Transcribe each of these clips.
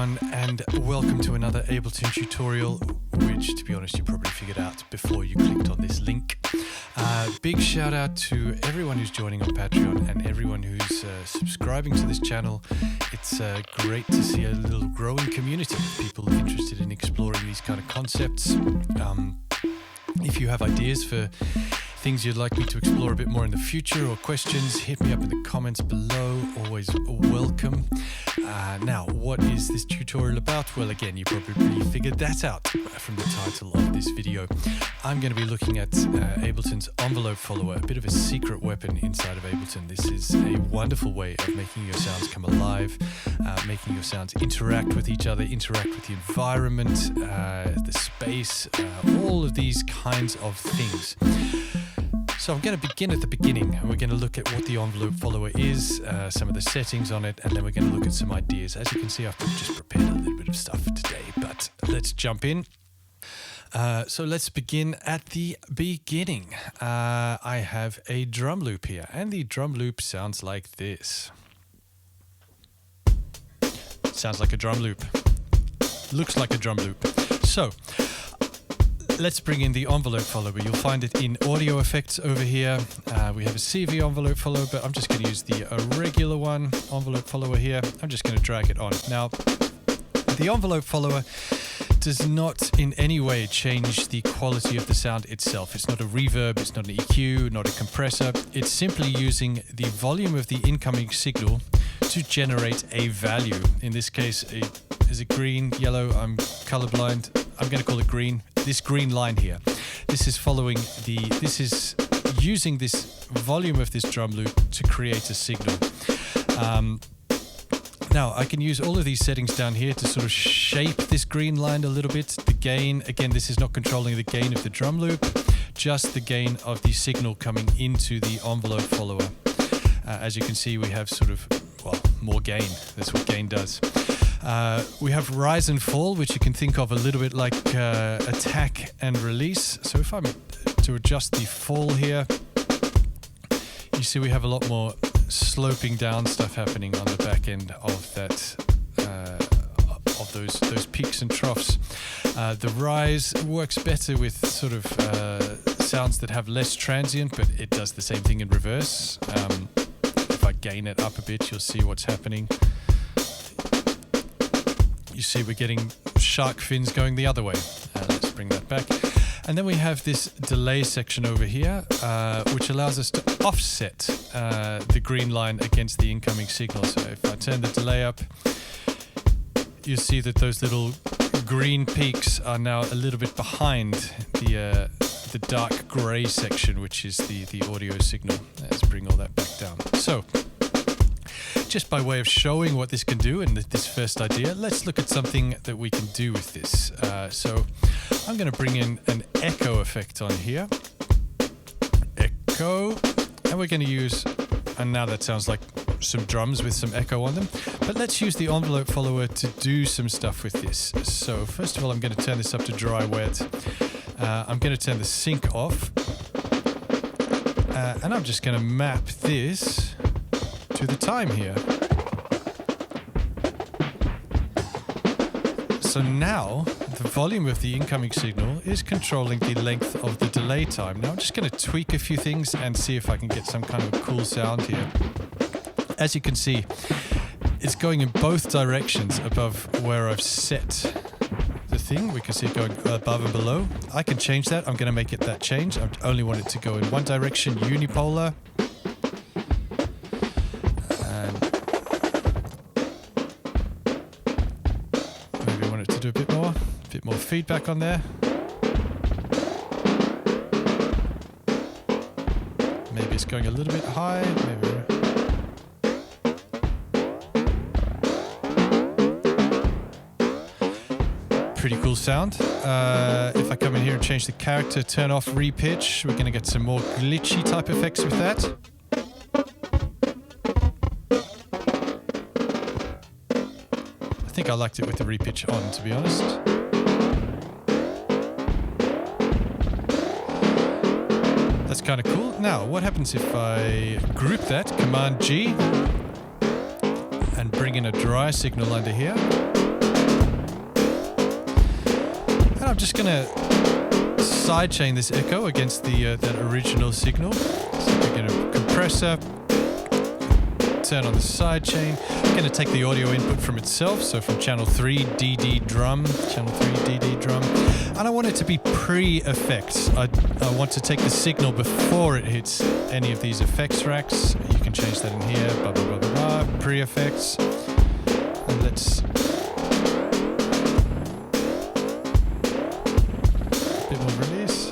everyone, and welcome to another Ableton tutorial, which, to be honest, you probably figured out before you clicked on this link. Big shout out to everyone who's joining on Patreon and everyone who's subscribing to this channel. It's great to see a little growing community of people interested in exploring these kind of concepts. If you have ideas for things you'd like me to explore a bit more in the future or questions, hit me up in the comments below. Always welcome. Now, what is this tutorial about? Well, again, you probably figured that out from the title of this video. I'm going to be looking at Ableton's envelope follower, a bit of a secret weapon inside of Ableton. This is a wonderful way of making your sounds come alive, making your sounds interact with each other, interact with the environment, the space, all of these kinds of things. So I'm going to begin at the beginning, and we're going to look at what the envelope follower is, some of the settings on it, and then we're going to look at some ideas. As you can see, I've just prepared a little bit of stuff today, but let's jump in. So let's begin at the beginning. I have a drum loop here, and the drum loop sounds like this. Sounds like a drum loop. Looks like a drum loop. So let's bring in the envelope follower. You'll find it in audio effects over here. We have a CV envelope follower, but I'm just going to use the regular one, envelope follower here. I'm just going to drag it on. Now, the envelope follower does not in any way change the quality of the sound itself. It's not a reverb, it's not an EQ, not a compressor. It's simply using the volume of the incoming signal to generate a value. In this case, is it green, yellow? I'm colorblind. I'm going to call it green. This green line here. This is using this volume of this drum loop to create a signal. Now, I can use all of these settings down here to sort of shape this green line a little bit. The gain, again, this is not controlling the gain of the drum loop, just the gain of the signal coming into the envelope follower. As you can see, we have sort of, well, more gain. That's what gain does. We have rise and fall, which you can think of a little bit like attack and release. So if I'm to adjust the fall here, you see we have a lot more sloping down stuff happening on the back end of that, of those peaks and troughs. The rise works better with sort of sounds that have less transient, but it does the same thing in reverse. If I gain it up a bit, you'll see what's happening. You see we're getting shark fins going the other way. Let's bring that back. And then we have this delay section over here, which allows us to offset the green line against the incoming signal. So if I turn the delay up, you see that those little green peaks are now a little bit behind the dark gray section, which is the audio signal. Let's bring all that back down. So, just by way of showing what this can do in this first idea, let's look at something that we can do with this. So I'm going to bring in an echo effect on here. Echo. And we're going to use, and now that sounds like some drums with some echo on them. But let's use the envelope follower to do some stuff with this. So first of all, I'm going to turn this up to dry wet. I'm going to turn the sync off. And I'm just going to map this to the time here. So now the volume of the incoming signal is controlling the length of the delay time. Now I'm just going to tweak a few things and see if I can get some kind of a cool sound here. As you can see, it's going in both directions above where I've set the thing. We can see it going above and below. I can change that. I'm going to make it that change. I only want it to go in one direction, unipolar. Do a bit more feedback on there. Maybe it's going a little bit high. Pretty cool sound. If I come in here and change the character, turn off repitch, we're going to get some more glitchy type effects with that. I think I liked it with the repitch on, to be honest. That's kind of cool. Now, what happens if I group that, Command G, and bring in a dry signal under here? And I'm just gonna sidechain this echo against the that original signal. So we're gonna compressor, turn on the sidechain. I'm gonna take the audio input from itself, so from channel 3 DD drum, channel 3 DD drum, and I want it to be pre-effects. I want to take the signal before it hits any of these effects racks. You can change that in here, blah blah blah blah blah, pre-effects. And let's release.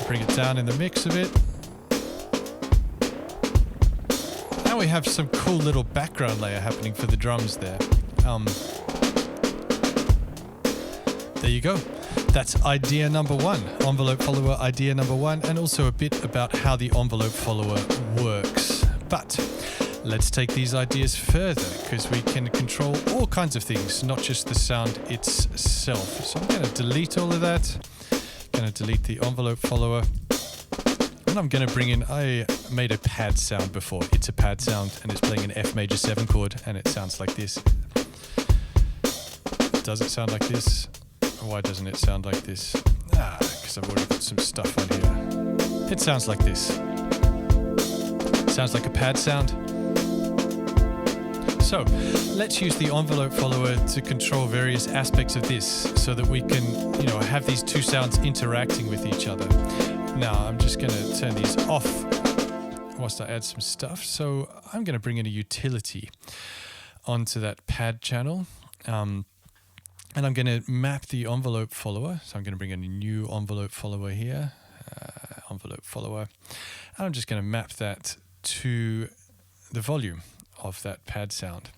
Bring it down in the mix a bit. Now we have some cool little background layer happening for the drums there. There you go. That's idea number one, envelope follower idea number one, and also a bit about how the envelope follower works. But let's take these ideas further, because we can control all kinds of things, not just the sound itself. So I'm going to delete all of that. Going to delete the envelope follower. And I'm going to bring in, I made a pad sound before. It's a pad sound and it's playing an F major 7 chord and it sounds like this. Does it sound like this? Why doesn't it sound like this? Because I've already got some stuff on here. It sounds like this. Sounds like a pad sound. So let's use the envelope follower to control various aspects of this so that we can, have these two sounds interacting with each other. Now I'm just going to turn these off whilst I add some stuff. So I'm going to bring in a utility onto that pad channel. And I'm going to map the envelope follower. So I'm going to bring in a new envelope follower here. Envelope follower. And I'm just going to map that to the volume of that pad sound.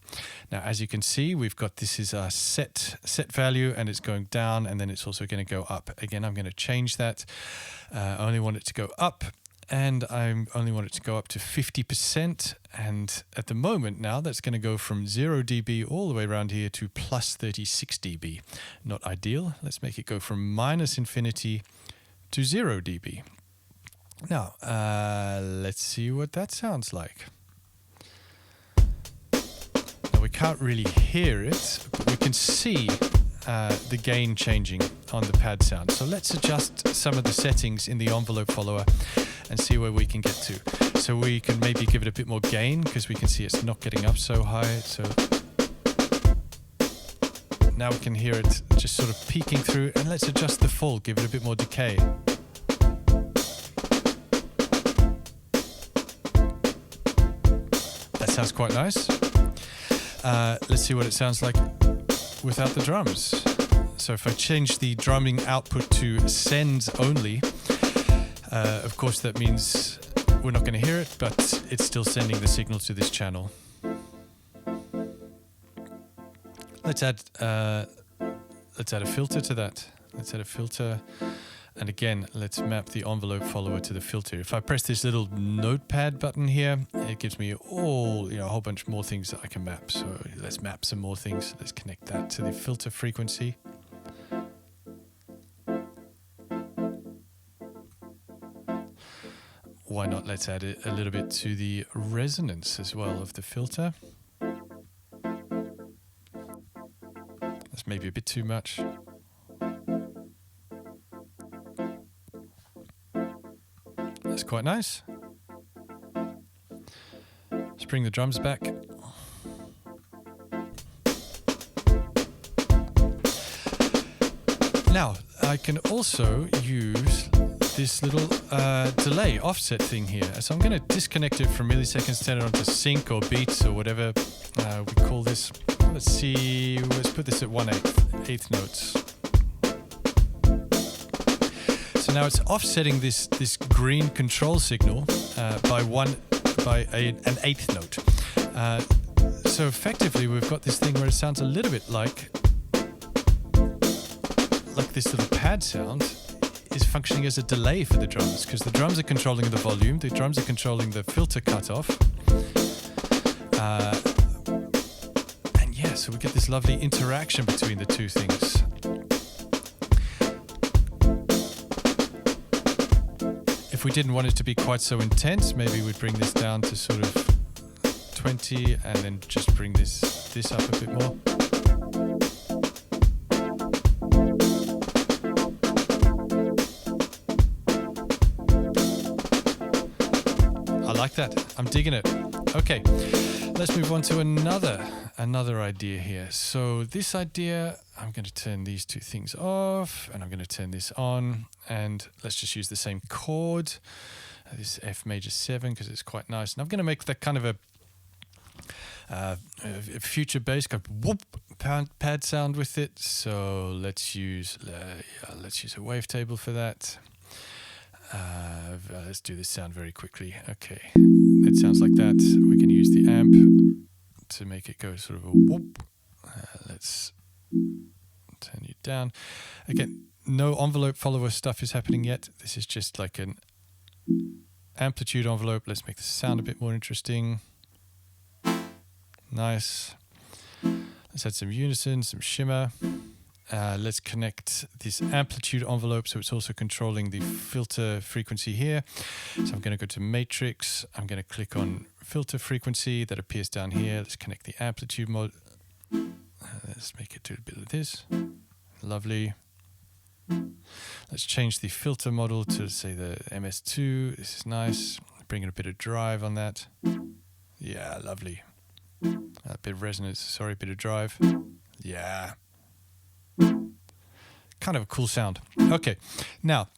Now, as you can see, we've got, this is our set value, and it's going down, and then it's also going to go up. Again, I'm going to change that. I only want it to go up, and I only want it to go up to 50%. And at the moment now, that's going to go from 0 dB all the way around here to plus 36 dB. Not ideal. Let's make it go from minus infinity to 0 dB. Now, let's see what that sounds like. Now, we can't really hear it, but we can see the gain changing on the pad sound. So let's adjust some of the settings in the envelope follower and see where we can get to. So we can maybe give it a bit more gain, because we can see it's not getting up so high. So now we can hear it just sort of peeking through, and let's adjust the full, give it a bit more decay. That sounds quite nice. Let's see what it sounds like without the drums. So if I change the drumming output to send only, of course that means we're not going to hear it, but it's still sending the signal to this channel. Let's add a filter to that. Let's add a filter. And again, let's map the envelope follower to the filter. If I press this little notepad button here, it gives me a whole bunch more things that I can map. So let's map some more things. Let's connect that to the filter frequency. Why not? Let's add a little bit to the resonance as well of the filter. That's maybe a bit too much. That's quite nice. Let's bring the drums back. Now, I can also use this little delay offset thing here. So I'm going to disconnect it from milliseconds, turn it on to sync or beats or whatever we call this. Let's see, let's put this at 1/8, eighth notes. So now it's offsetting this green control signal by an eighth note. So effectively we've got this thing where it sounds a little bit like this little pad sound is functioning as a delay for the drums, because the drums are controlling the volume, the drums are controlling the filter cutoff. And yeah, so we get this lovely interaction between the two things. If we didn't want it to be quite so intense, maybe we'd bring this down to sort of 20 and then just bring this up a bit more. like that. I'm digging it. Okay, let's move on to another idea here. So this idea, I'm going to turn these two things off, and I'm going to turn this on, and let's just use the same chord. This F major 7 because it's quite nice, and I'm going to make that kind of a future bass kind of whoop pad sound with it. So let's use a wavetable for that. Let's do this sound very quickly. Okay, it sounds like that. We can use the amp to make it go sort of a whoop. Let's turn you down. Again, no envelope follower stuff is happening yet. This is just like an amplitude envelope. Let's make the sound a bit more interesting. Nice. Let's add some unison, some shimmer. Let's connect this amplitude envelope so it's also controlling the filter frequency here. So I'm going to go to matrix. I'm going to click on filter frequency that appears down here. Let's connect the amplitude mode. Let's make it do a bit of this. Lovely. Let's change the filter model to say the MS2. This is nice. Bring in a bit of drive on that. Yeah, lovely. A bit of resonance, sorry, a bit of drive. Yeah. Kind of a cool sound. Okay, now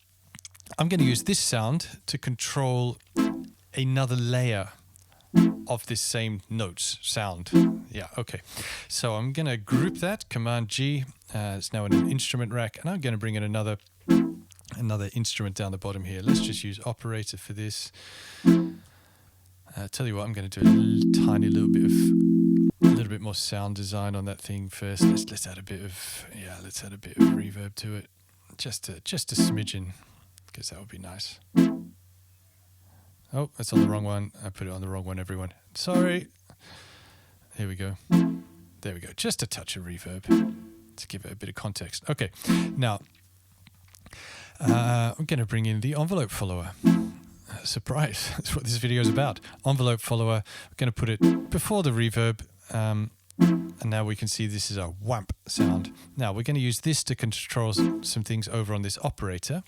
I'm going to use this sound to control another layer of this same notes sound. Yeah, okay. So I'm going to group that, Command G. It's now in an instrument rack, and I'm going to bring in another instrument down the bottom here. Let's just use operator for this. Tell you what, I'm going to do a little bit more sound design on that thing first. Let's add a bit of reverb to it, just a smidgen, because that would be nice. Oh, that's on the wrong one. I put it on the wrong one, everyone. Sorry. Here we go. There we go. Just a touch of reverb to give it a bit of context. Okay, now I'm going to bring in the envelope follower. Surprise, that's what this video is about. Envelope follower, I'm going to put it before the reverb, and now we can see this is a whamp sound. Now we're going to use this to control some things over on this operator,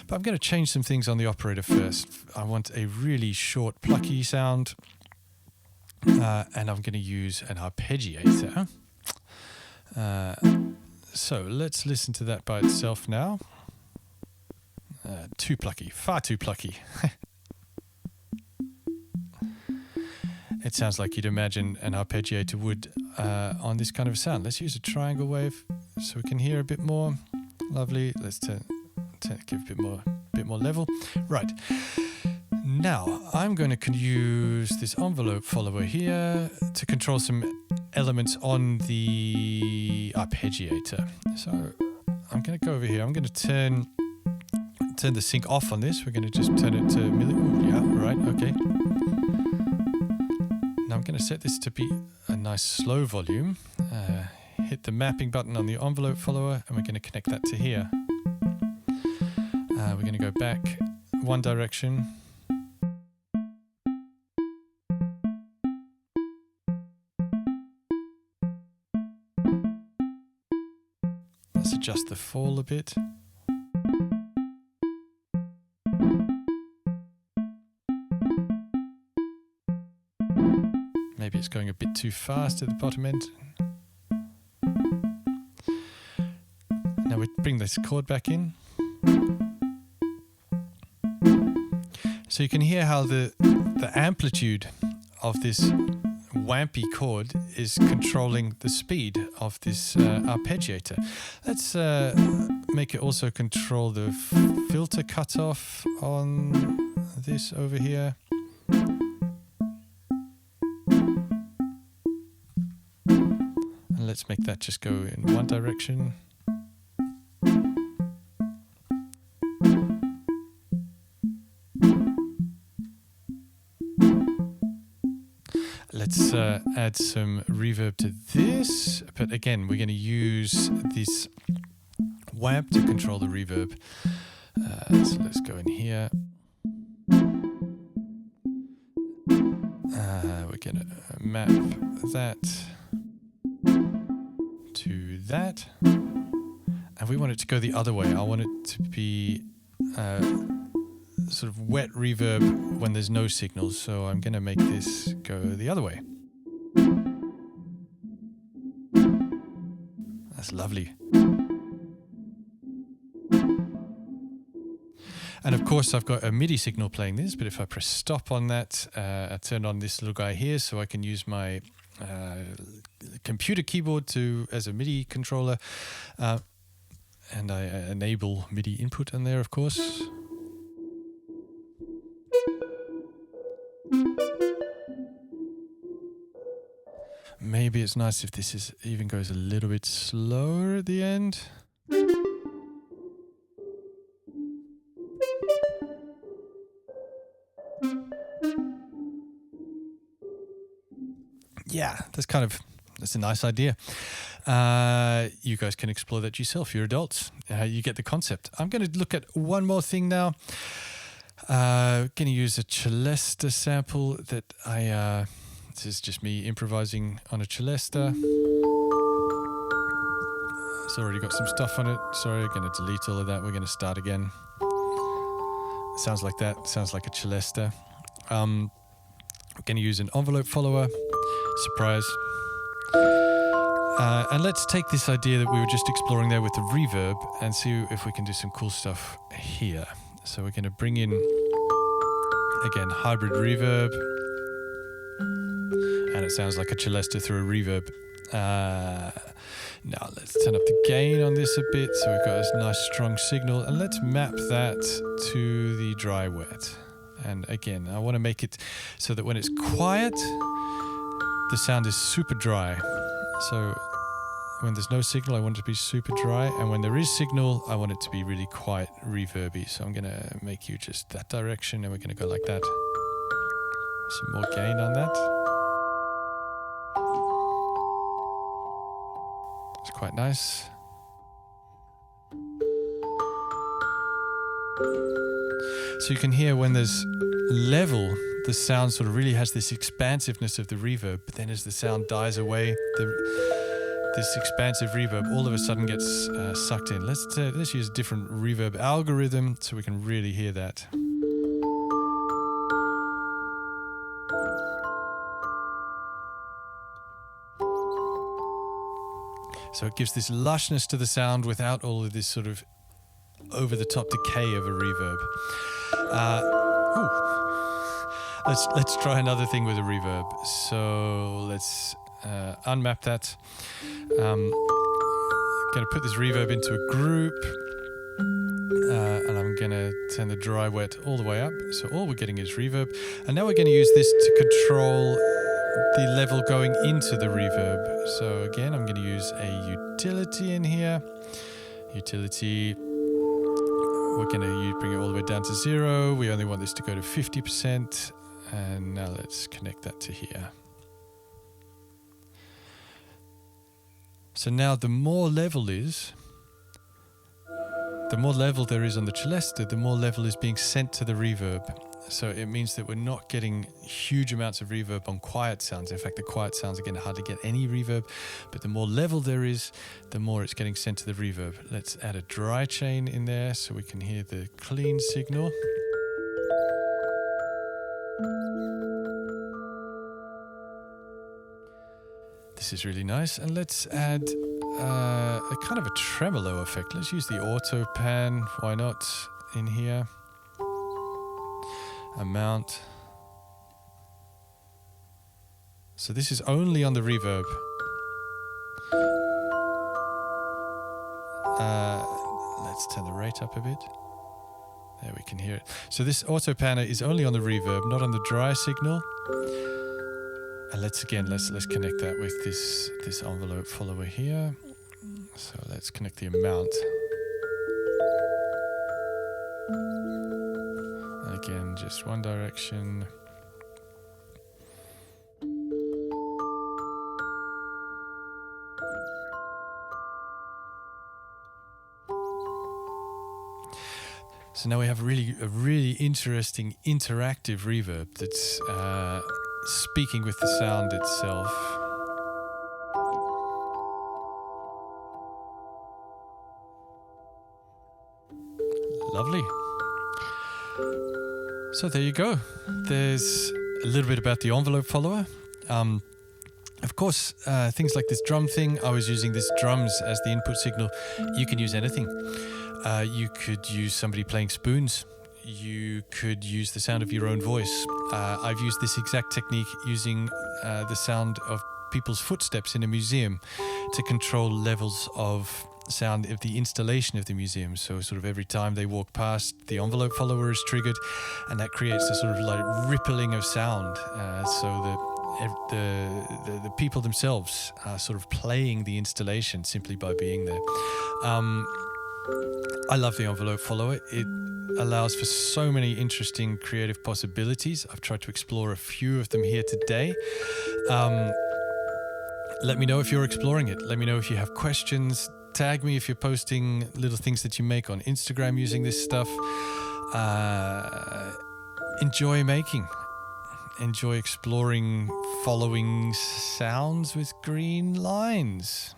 but I'm going to change some things on the operator first. I want a really short plucky sound, and I'm going to use an arpeggiator. So let's listen to that by itself now. Too plucky, far too plucky. It sounds like you'd imagine an arpeggiator would on this kind of sound. Let's use a triangle wave so we can hear a bit more. Lovely. Let's give a bit more level. Right. Now I'm going to use this envelope follower here to control some elements on the arpeggiator. So I'm going to go over here. I'm going to turn the sync off on this. We're going to just turn it to yeah, right, okay. Now I'm going to set this to be a nice slow volume. Hit the mapping button on the envelope follower, and we're going to connect that to here. We're going to go back one direction. Let's adjust the fall a bit. Maybe it's going a bit too fast at the bottom end. Now we bring this chord back in. So you can hear how the amplitude of this wampy chord is controlling the speed of this arpeggiator. Let's make it also control the filter cutoff on this over here. Let's make that just go in one direction. Let's add some reverb to this, but again, we're going to use this wamp to control the reverb. So let's go in here. We're going to map that to that, and we want it to go the other way. I want it to be sort of wet reverb when there's no signal. So I'm going to make this go the other way. That's lovely. And of course, I've got a MIDI signal playing this, but if I press stop on that, I turn on this little guy here so I can use my computer keyboard as a MIDI controller. And I enable MIDI input on there, of course. Maybe it's nice if this even goes a little bit slower at the end. Yeah, that's a nice idea. You guys can explore that yourself. You're adults. You get the concept. I'm going to look at one more thing now. Going to use a Celesta sample that this is just me improvising on a Celesta. It's already got some stuff on it. Sorry, I'm going to delete all of that. We're going to start again. Sounds like that. Sounds like a Celesta. I'm going to use an envelope follower. Surprise. And let's take this idea that we were just exploring there with the reverb and see if we can do some cool stuff here. So we're going to bring in, again, hybrid reverb. And it sounds like a Celesta through a reverb. Now let's turn up the gain on this a bit so we've got this nice strong signal. And let's map that to the dry wet. And again, I want to make it so that when it's quiet, the sound is super dry. So when there's no signal, I want it to be super dry. And when there is signal, I want it to be really quite reverby. So I'm going to make you just that direction and we're going to go like that. Some more gain on that. It's quite nice. So you can hear when there's level, the sound sort of really has this expansiveness of the reverb, but then as the sound dies away, this expansive reverb all of a sudden gets sucked in. Let's use a different reverb algorithm so we can really hear that. So it gives this lushness to the sound without all of this sort of over-the-top decay of a reverb. Let's try another thing with a reverb. So let's unmap that. I'm going to put this reverb into a group. And I'm going to turn the dry wet all the way up. So all we're getting is reverb. And now we're going to use this to control the level going into the reverb. So again, I'm going to use a utility in here. Utility. We're going to bring it all the way down to 0. We only want this to go to 50%. And now let's connect that to here. So now the more level there is on the Celesta, the more level is being sent to the reverb. So it means that we're not getting huge amounts of reverb on quiet sounds. In fact, the quiet sounds are going to hardly get any reverb, but the more level there is, the more it's getting sent to the reverb. Let's add a dry chain in there so we can hear the clean signal. This is really nice. And let's add a kind of a tremolo effect. Let's use the auto pan. Why not? In here. Amount. So this is only on the reverb. Let's turn the rate up a bit. There we can hear it. So this auto panner is only on the reverb, not on the dry signal. And let's connect that with this envelope follower here. So let's connect the amount. And again, just one direction. So now we have a really interesting interactive reverb that's speaking with the sound itself. Lovely. So there you go. There's a little bit about the envelope follower. Of course, things like this drum thing, I was using this drums as the input signal. You can use anything. You could use somebody playing spoons. You could use the sound of your own voice. I've used this exact technique using the sound of people's footsteps in a museum to control levels of sound of the installation of the museum. So sort of every time they walk past, the envelope follower is triggered, and that creates a sort of like rippling of sound. So the people themselves are sort of playing the installation simply by being there. I love the envelope follower. It allows for so many interesting creative possibilities. I've tried to explore a few of them here today. Let me know if you're exploring it. Let me know if you have questions. Tag me if you're posting little things that you make on Instagram using this stuff. Enjoy making. Enjoy exploring following sounds with green lines.